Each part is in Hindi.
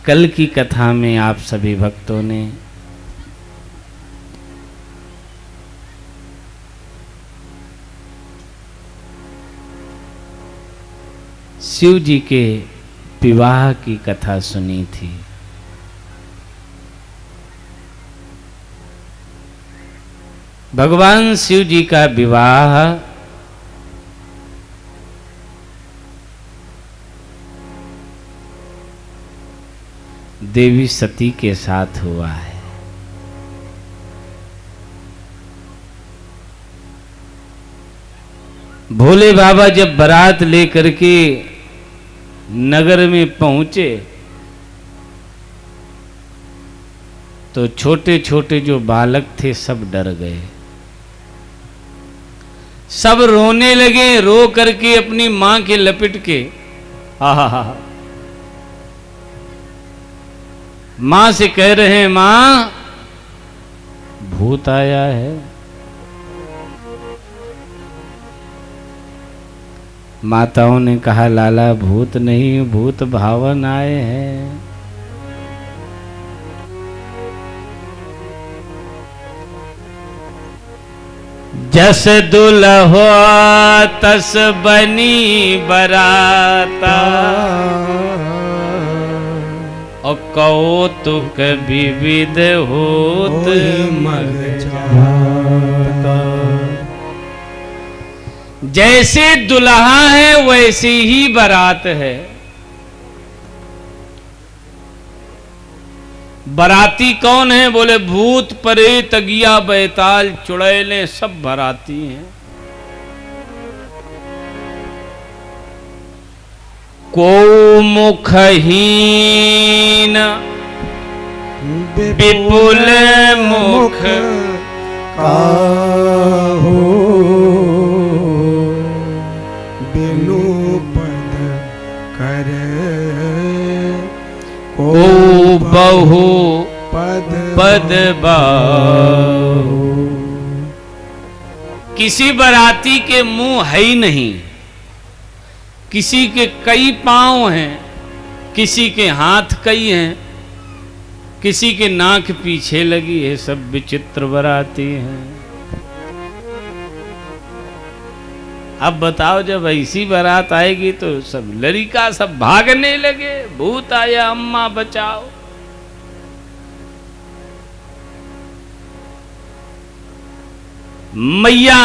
कल की कथा में आप सभी भक्तों ने शिव जी के विवाह की कथा सुनी थी। भगवान शिव जी का विवाह देवी सती के साथ हुआ है। भोले बाबा जब बारात लेकर के नगर में पहुंचे तो छोटे छोटे जो बालक थे सब डर गए, सब रोने लगे, रो करके अपनी मां के लपेट के मां से कह रहे हैं, मां भूत आया है। माताओं ने कहा, लाला भूत नहीं, भूत भावन आए हैं। जस दुल्हो तस बनी बराता, और कौतुक विविध होत मर जाता। जैसे दुल्हा है वैसे ही बारात है। बाराती कौन है? बोले भूत प्रेत अगिया बैताल चुड़ैलें सब बाराती हैं। को मुखहीन विपुल मुख काहू, बिनु पद कर को बहु पद बाहु। किसी बाराती के मुंह है ही नहीं, किसी के कई पांव हैं, किसी के हाथ कई हैं, किसी के नाक पीछे लगी है। सब विचित्र बाराती हैं। अब बताओ, जब ऐसी बारात आएगी तो सब लड़का सब भागने लगे, भूत आया अम्मा बचाओ। मैया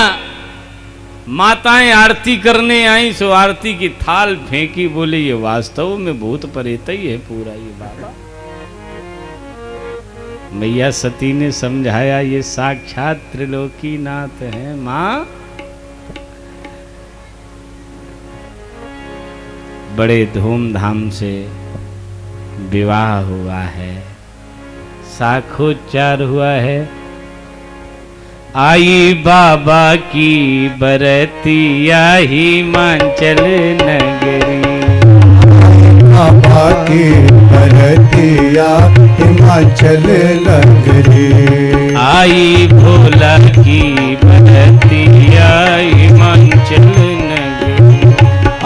माताएं आरती करने आई, सो आरती की थाल फेंकी, बोले ये वास्तव में भूत प्रेत ही है पूरा ये बाबा। मैया सती ने समझाया, ये साक्षात त्रिलोकीनाथ है। मां बड़े धूमधाम से विवाह हुआ है, साखोच्चार हुआ है। आई बाबा की बरतिया हिमाचल नगरी, बाबा की बरतिया हिमाचल नगरी। आई भोला की बरतिया हिमाचल नगरी,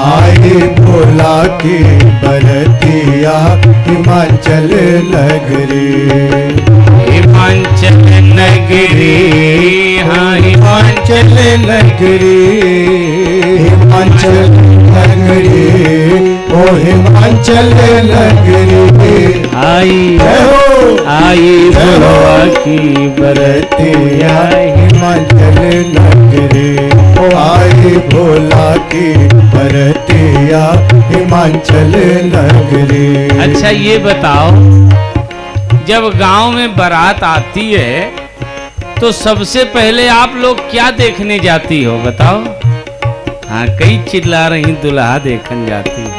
आई भोला की बरतिया हिमाचल नगरी। हिमाचल नगरी, हाँ हिमाचल नगरी, हिमाचल नगरी, ओ हिमाचल नगरी। आई भोला की बरतिया हिमाचल नगरी, ओ आई भोला की बरतिया हिमाचल नगरी। अच्छा ये बताओ, जब गांव में बारात आती है तो सबसे पहले आप लोग क्या देखने जाती हो बताओ? हाँ, कई चिल्ला रही दुल्हा देखने जाती है।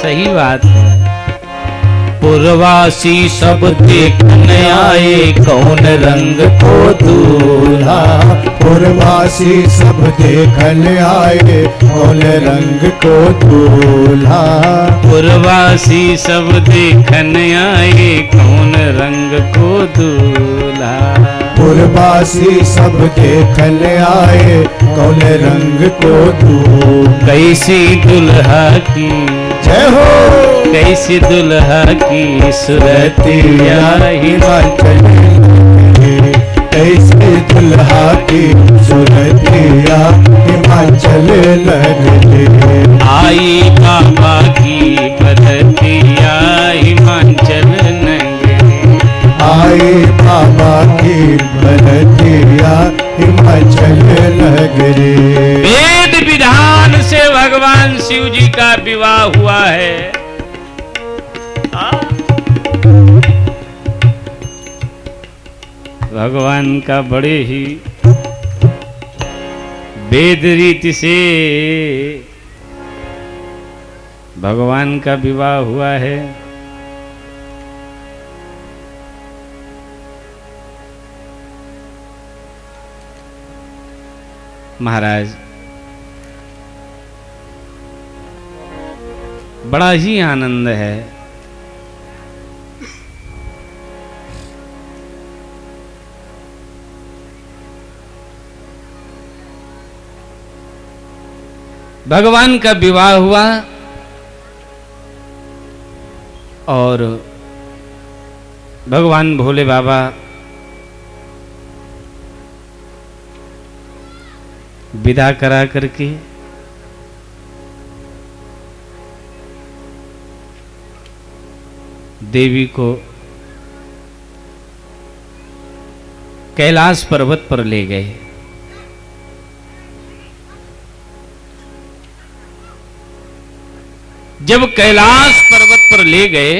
सही बात है। पुरवासी सब देखने आए, कौन रंग को दूल्हा। पुरवासी सब देखने आए, कौन रंग को दूल्हा। पुरवासी सब देखने आए, कौन रंग को दूल्हा। पुरवासी सब देखने आए, कौन रंग को दूल्हा। कैसी दुल्हा की जय हो, कैसी ऐसी दुल्हा की सुरतिया हिमाचल नगरी, ऐसे दुल्हा की सुरतिया हिमाचल नगरी। आई बाबा की बरतिया हिमाचल नगरी, आई बाबा की बरतिया हिमाचल नगरी। वेद विधान से भगवान शिव जी का विवाह हुआ है। भगवान का बड़े ही वेद रीति से भगवान का विवाह हुआ है। महाराज बड़ा ही आनंद है। भगवान का विवाह हुआ और भगवान भोले बाबा विदा करा करके देवी को कैलाश पर्वत पर ले गए। जब कैलाश पर्वत पर ले गए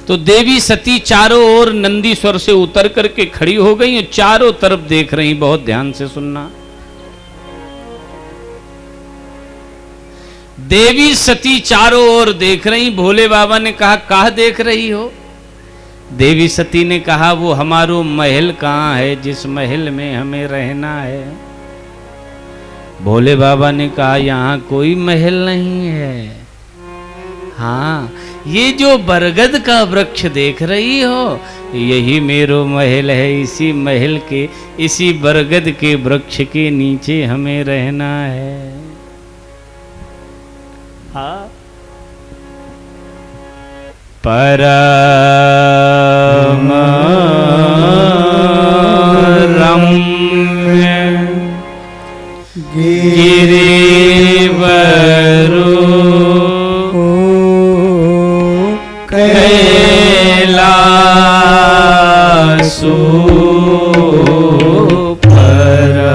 तो देवी सती चारों ओर नंदीश्वर से उतर करके खड़ी हो गई और चारों तरफ देख रही। बहुत ध्यान से सुनना। देवी सती चारों ओर देख रही। भोले बाबा ने कहा कहाँ देख रही हो? देवी सती ने कहा वो हमारो महल कहाँ है जिस महल में हमें रहना है? भोले बाबा ने कहा यहाँ कोई महल नहीं है। हाँ, ये जो बरगद का वृक्ष देख रही हो यही मेरो महल है। इसी महल के इसी बरगद के वृक्ष के नीचे हमें रहना है। हाँ, परम रम्य गिरिवरो कैलासो परम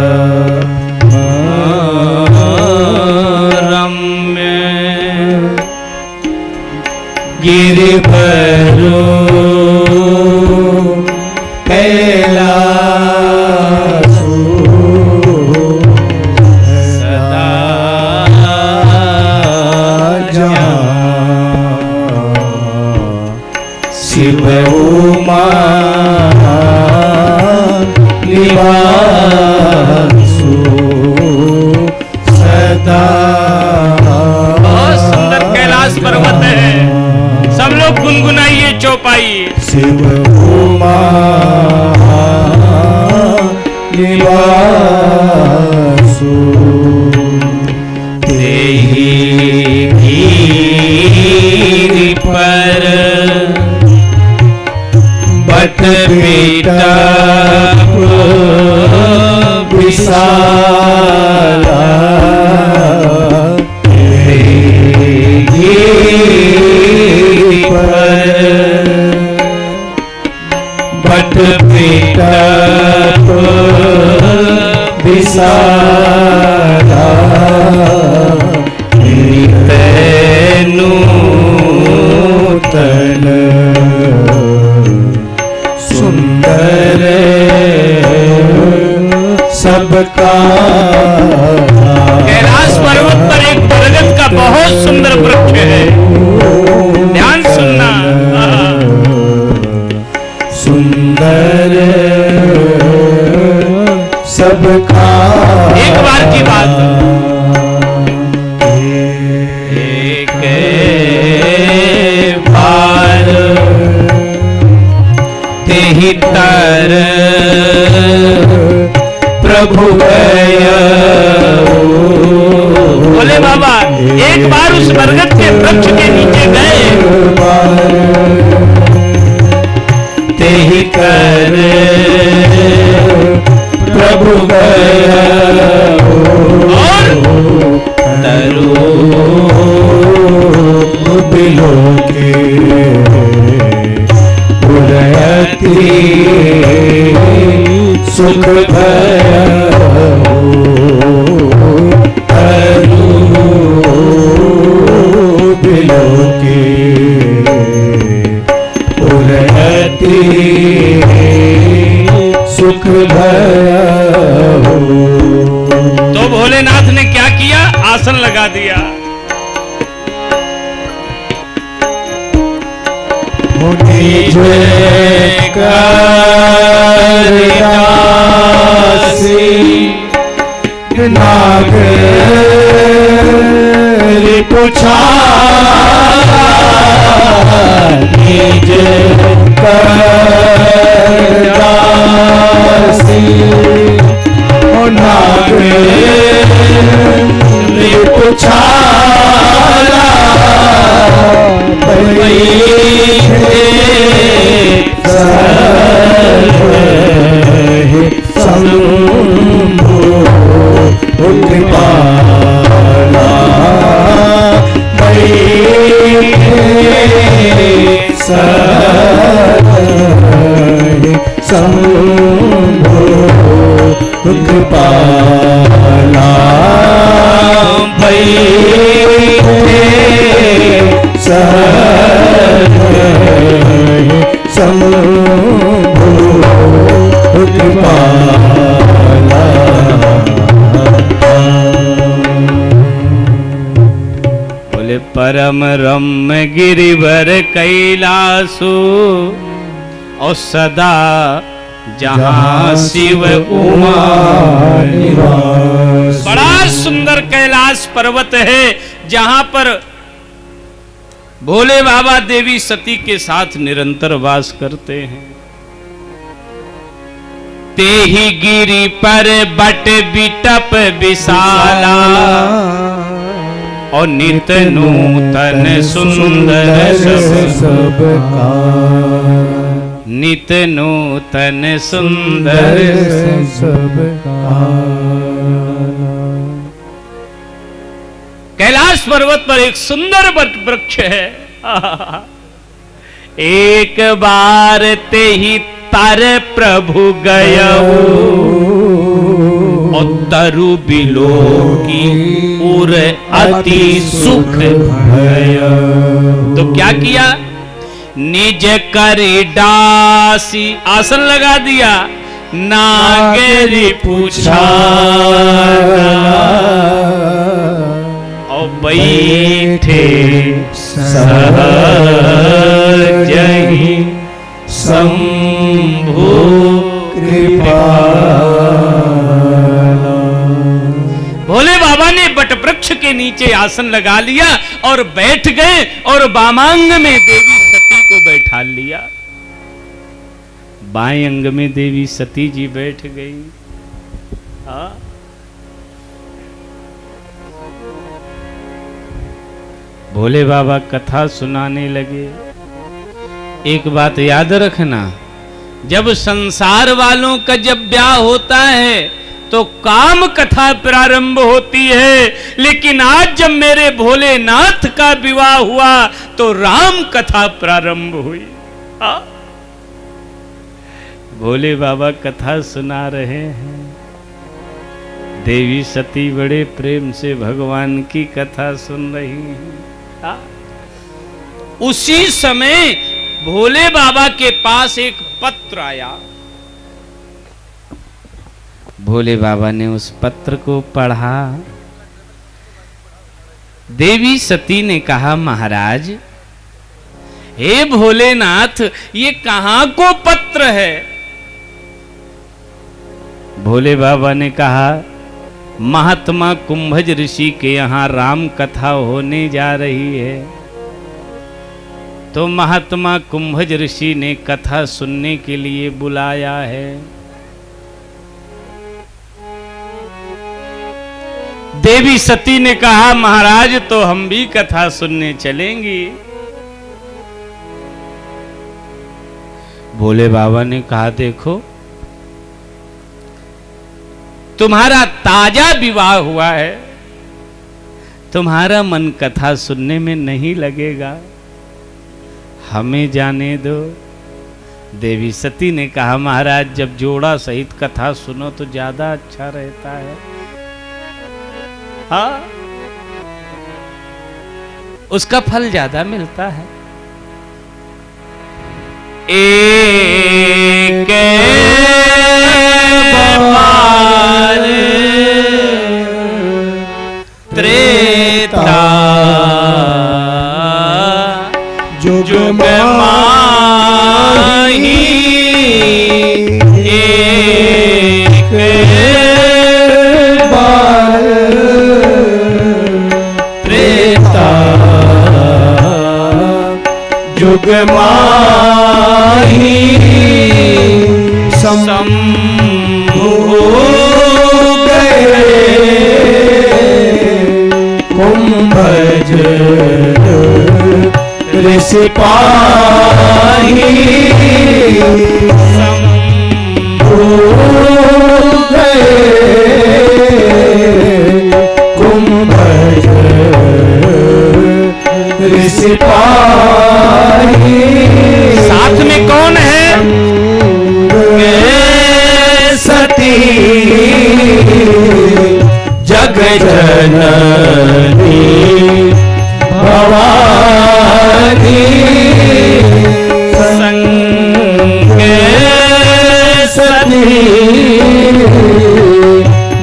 गिरिवरो कैलासो सदा शिव उमा निवासो सदा। बहुत सुंदर कैलाश पर्वत है। सब लोग गुनगुनाइए चौपाई। शिव उमा निवासो देहि गिरि पर बट बेटा विशाला। गिरि पर बट बेटा विशाला। नूतन सुंदर सबका। कैलाश पर्वत पर एक बरगद का बहुत सुंदर वृक्ष है। ध्यान सुनना। सुंदर सबका। एक बार की बात। एक बार तेहि तर प्रभु गया भोले बाबा एक बार उस बरगद के वृक्ष के नीचे गए, ते ही कर प्रभु गया और तरु बिलो के पुरयति सुख भया तरु बिलो के पुरयति सुख भया। तो भोलेनाथ ने क्या किया? आसन लगा दिया। निज नागर पुछा निज नागर पुछा बोले परम रम्य गिरिवर कैलासु और सदा जहां शिव उमा निवास। बड़ा सुंदर कैलाश पर्वत है जहां पर भोले बाबा देवी सती के साथ निरंतर वास करते हैं। ते ही गिरी पर बट बिटप विशाला और नित नूतन सुंदर सब नित नूतन सुंदर सब कैलाश पर्वत पर एक सुंदर वट वृक्ष है। एक बार ते ही तर प्रभु गयऊ और तरु बिलो की उर अति सुख भय। तो क्या किया? निज करी डासी आसन लगा दिया, नागरी पूछा और बैठे सहजहि शंभु कृपा। भोले बाबा ने बट वृक्ष के नीचे आसन लगा लिया और बैठ गए और वामांग में देवी सती को बैठा लिया। बाएं अंग में देवी सती जी बैठ गई। हाँ, भोले बाबा कथा सुनाने लगे। एक बात याद रखना, जब संसार वालों का जब ब्याह होता है तो काम कथा प्रारंभ होती है, लेकिन आज जब मेरे भोलेनाथ का विवाह हुआ तो राम कथा प्रारंभ हुई। हाँ? भोले बाबा कथा सुना रहे हैं, देवी सती बड़े प्रेम से भगवान की कथा सुन रही हैं। हाँ? उसी समय भोले बाबा के पास एक पत्र आया। भोले बाबा ने उस पत्र को पढ़ा। देवी सती ने कहा, महाराज, हे भोलेनाथ, ये कहां को पत्र है? भोले बाबा ने कहा, महात्मा कुंभज ऋषि के यहां राम कथा होने जा रही है, तो महात्मा कुंभज ऋषि ने कथा सुनने के लिए बुलाया है। देवी सती ने कहा महाराज तो हम भी कथा सुनने चलेंगी। भोले बाबा ने कहा देखो तुम्हारा ताजा विवाह हुआ है, तुम्हारा मन कथा सुनने में नहीं लगेगा, हमें जाने दो। देवी सती ने कहा महाराज जब जोड़ा सहित कथा सुनो तो ज्यादा अच्छा रहता है। हाँ, उसका फल ज्यादा मिलता है। एक बार त्रेता जुग माही एक बार त्रेता जुग माही शंभु गए कुंभज ऋषि पाही शंभु गए कुंभज ऋषि पाही। साथ में कौन है? सती जग जननी भवानी संग सती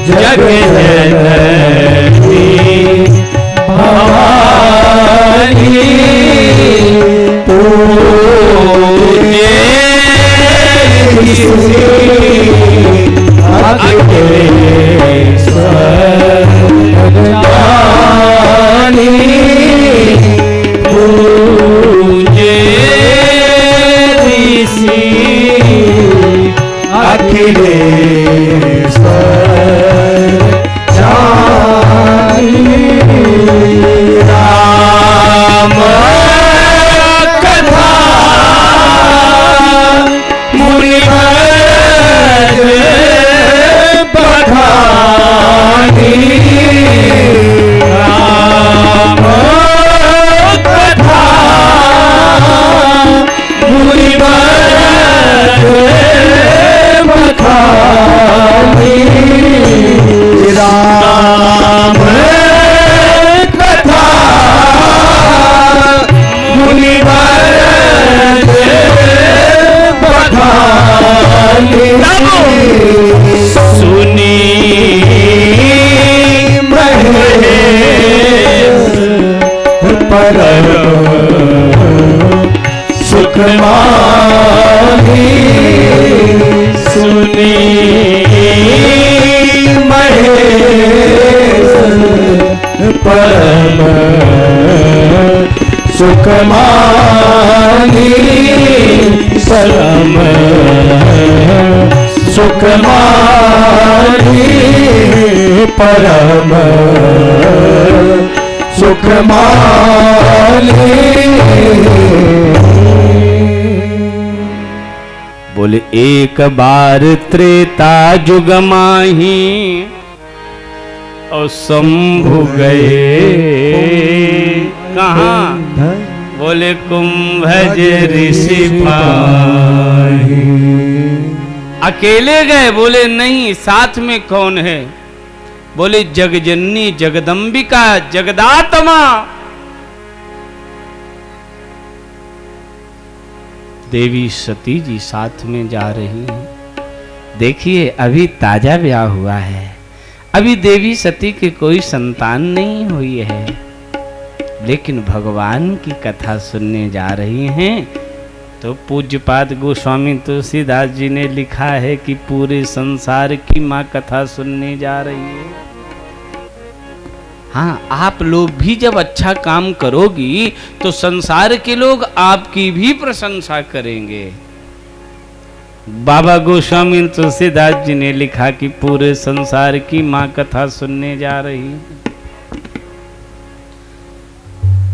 जग जननी भवानी पूज्य सुख माही सुनी महेश परम सुख माही परम सुख माही परम सुख माली। बोले एक बार त्रेता जुग माही और शंभु गए कहाँ? बोले कुंभज ऋषि पाही। अकेले गए? बोले नहीं, साथ में कौन है? बोले जगजननी जगदम्बिका जगदात्मा देवी सती जी साथ में जा रही हैं। देखिए अभी ताजा ब्याह हुआ है, अभी देवी सती की कोई संतान नहीं हुई है, लेकिन भगवान की कथा सुनने जा रही हैं। तो पूज्यपाद गोस्वामी तुलसीदास जी ने लिखा है कि पूरे संसार की माँ कथा सुनने जा रही है। हाँ, आप लोग भी जब अच्छा काम करोगी तो संसार के लोग आपकी भी प्रशंसा करेंगे। बाबा गोस्वामी तुलसीदास जी ने लिखा कि पूरे संसार की मां कथा सुनने जा रही है।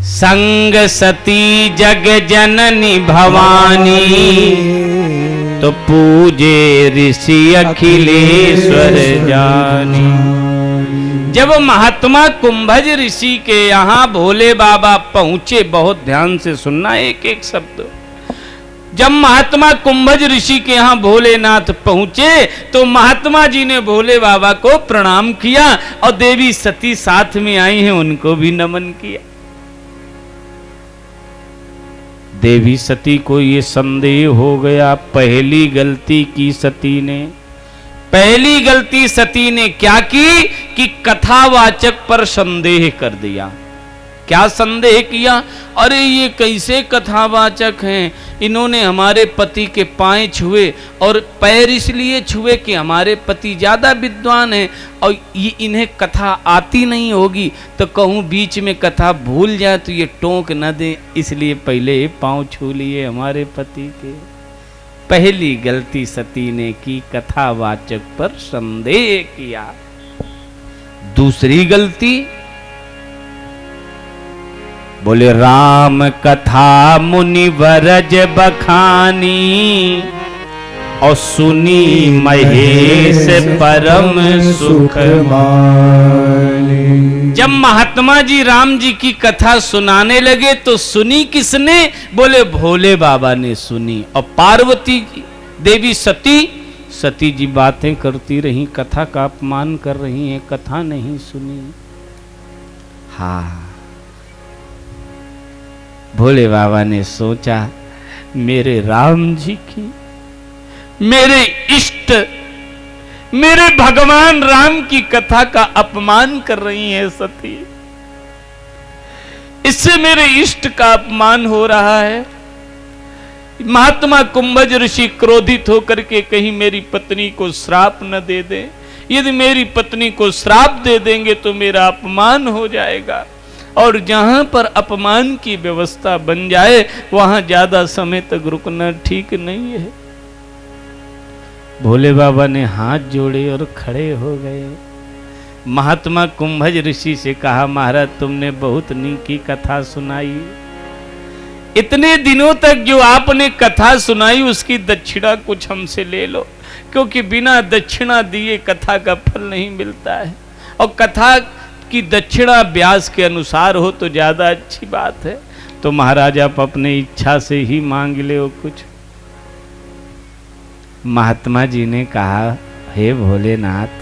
संग सती जग जननी भवानी, तो पूजे ऋषि अखिलेश्वर जानी। जब महात्मा कुंभज ऋषि के यहाँ भोले बाबा पहुंचे, बहुत ध्यान से सुनना एक एक शब्द। जब महात्मा कुंभज ऋषि के यहाँ भोलेनाथ पहुंचे तो महात्मा जी ने भोले बाबा को प्रणाम किया और देवी सती साथ में आई हैं, उनको भी नमन किया। देवी सती को ये संदेह हो गया, पहली गलती की सती ने। पहली गलती सती ने क्या की कि कथावाचक पर संदेह कर दिया। क्या संदेह किया? अरे ये कैसे कथावाचक हैं, इन्होंने हमारे पति के पांव छुए और पैर इसलिए छुए कि हमारे पति ज्यादा विद्वान हैं और ये इन्हें कथा आती नहीं होगी, तो कहूँ बीच में कथा भूल जाए तो ये टोक न दे, इसलिए पहले पांव छू लिए हमारे पति के। पहली गलती सती ने की, कथावाचक पर संदेह किया। दूसरी गलती, बोले राम कथा मुनिवरज बखानी, और सुनी महेश परम सुख मानी। जब महात्मा जी राम जी की कथा सुनाने लगे तो सुनी किसने? बोले भोले बाबा ने सुनी। और पार्वती जी देवी सती जी बातें करती रही, कथा का अपमान कर रही हैं, कथा नहीं सुनी। हाँ, भोले बाबा ने सोचा मेरे राम जी की, मेरे इष्ट, मेरे भगवान राम की कथा का अपमान कर रही है सती, इससे मेरे इष्ट का अपमान हो रहा है। महात्मा कुंभज ऋषि क्रोधित होकर के कहीं मेरी पत्नी को श्राप न दे दे। यदि मेरी पत्नी को श्राप दे देंगे तो मेरा अपमान हो जाएगा, और जहां पर अपमान की व्यवस्था बन जाए वहां ज्यादा समय तक रुकना ठीक नहीं है। भोले बाबा ने हाथ जोड़े और खड़े हो गए। महात्मा कुंभज ऋषि से कहा, महाराज तुमने बहुत नीकी कथा सुनाई, इतने दिनों तक जो आपने कथा सुनाई उसकी दक्षिणा कुछ हमसे ले लो, क्योंकि बिना दक्षिणा दिए कथा का फल नहीं मिलता है, और कथा की दक्षिणा व्यास के अनुसार हो तो ज्यादा अच्छी बात है। तो महाराज आप अपने इच्छा से ही मांग ले हो कुछ। महात्मा जी ने कहा, हे भोलेनाथ,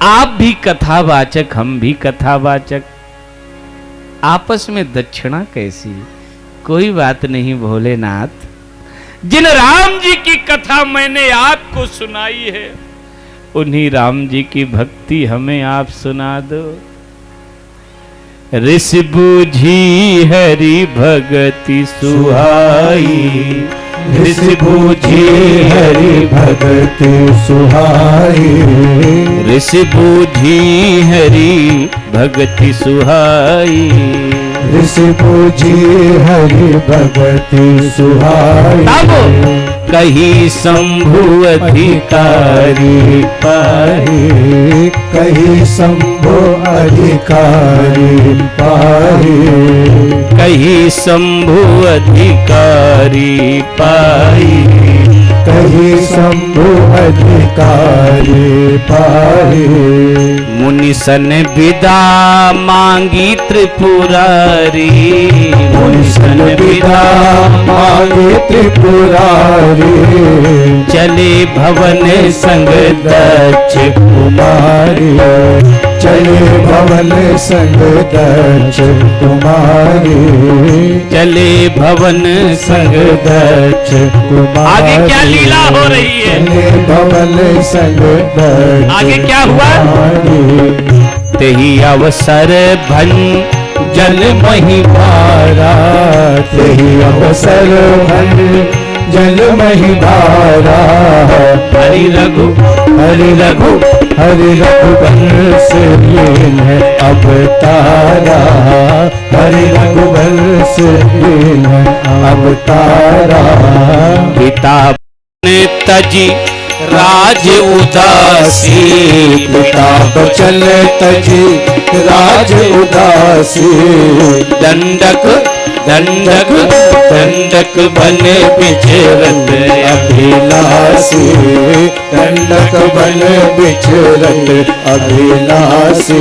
आप भी कथावाचक, हम भी कथावाचक, आपस में दक्षिणा कैसी? कोई बात नहीं भोलेनाथ, जिन राम जी की कथा मैंने आपको सुनाई है उन्हीं राम जी की भक्ति हमें आप सुना दो। ऋषि बूझी हरि भगति सुहाई, ऋषि बूझी हरि भगति सुहाई, ऋषि बूझी हरि भगति सुहाई, ऋषि बूझी हरि भगति सुहाई। कही शंभु अधिकारी पाही, कही शंभु अधिकारी पाही, कही शंभु अधिकारी पाई, कही शंभु अधिकारी पाही। मुनि सन विदा मांगी त्रिपुरारी, मुनि सन विदा मांगी त्रिपुरारी, चले भवन संग दक्ष कुमारी, चले भवन संग दक्ष कुमारी, चले भवन संग दक्ष कुमारी। आगे क्या लीला हो रही है? चले भवन संग दक्ष। आगे क्या हुआ? तेही अवसर भन जल महिमारा, तेही अवसर भन जल महिमारा। हरि रघु हरि रघु हरि रघुवंश लीन अवतारा, हरि रघुवंश लीन अवतारा। पिता तजी राज उदासी। पिता बचन तजी राज उदासी। दंडक दंडक दंडक बन बिचरत अभिलाषी। दंडक बन बिचरत अभिलाषी।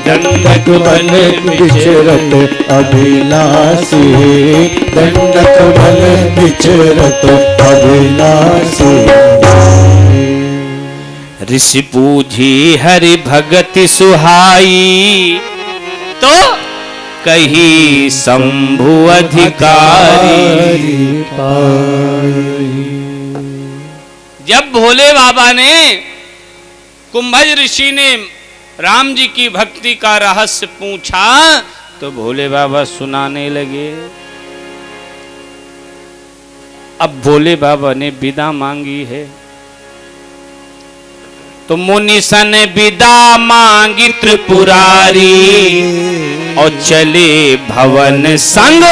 दंडक बन बिचरत अभिलाषी। दंडक बन बिचरत अभिलाषी। ऋषि पूजी हरि भगति सुहाई, तो कही शंभु अधिकारी। जब भोले बाबा ने कुंभज ऋषि ने राम जी की भक्ति का रहस्य पूछा तो भोले बाबा सुनाने लगे। अब भोले बाबा ने विदा मांगी है तो मुनि सन विदा मांगी त्रिपुरारी और चले भवन संग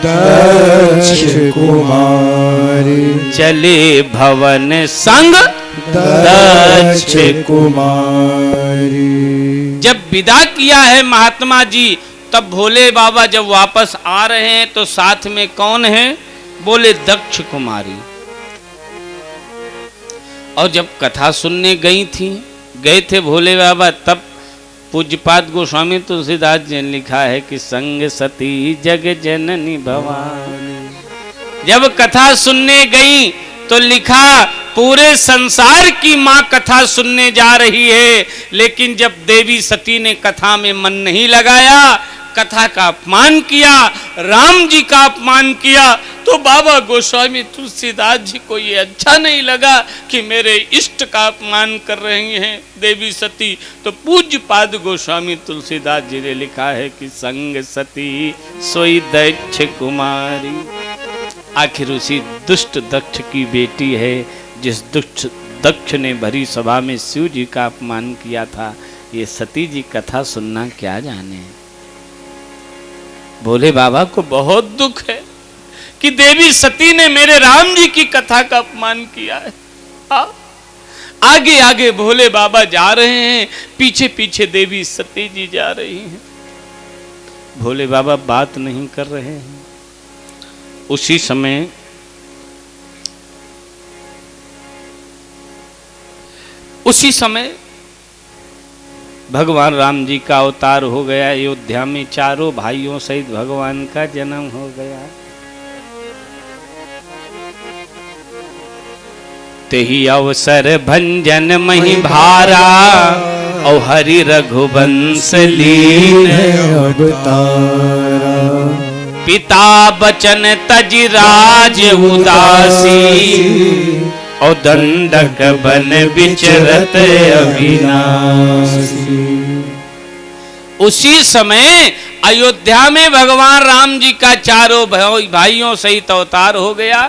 दक्ष कुमारी। चले भवन संग दक्ष कुमारी। जब विदा किया है महात्मा जी, तब भोले बाबा जब वापस आ रहे हैं तो साथ में कौन है? बोले दक्ष कुमारी। और जब कथा सुनने गए थे भोले बाबा, तब पूज्यपाद गोस्वामी तुलसीदास जी ने लिखा है कि संग सती जग जननी भवानी। जब कथा सुनने गई तो लिखा पूरे संसार की मां कथा सुनने जा रही है, लेकिन जब देवी सती ने कथा में मन नहीं लगाया, कथा का अपमान किया, राम जी का अपमान किया, तो बाबा गोस्वामी तुलसीदास जी को ये अच्छा नहीं लगा कि मेरे इष्ट का अपमान कर रही हैं देवी सती। तो पूज्य पाद गोस्वामी तुलसीदास जी ने लिखा है कि संग सती सोई दक्ष कुमारी। आखिर उसी दुष्ट दक्ष की बेटी है जिस दुष्ट दक्ष ने भरी सभा में शिव जी का अपमान किया था। ये सती जी कथा सुनना क्या जाने। भोले बाबा को बहुत दुख है कि देवी सती ने मेरे राम जी की कथा का अपमान किया है। आगे आगे भोले बाबा जा रहे हैं, पीछे पीछे देवी सती जी जा रही हैं। भोले बाबा बात नहीं कर रहे हैं। उसी समय भगवान राम जी का अवतार हो गया। अयोध्या में चारों भाइयों सहित भगवान का जन्म हो गया। तेहि अवसर भंजन मही भारा और हरि रघुवंश लीन अवतारा। पिता बचन तज राज उदासी और दंडक बन विचरत अविनाशी। उसी समय अयोध्या में भगवान राम जी का चारों भाइयों सहित अवतार हो गया।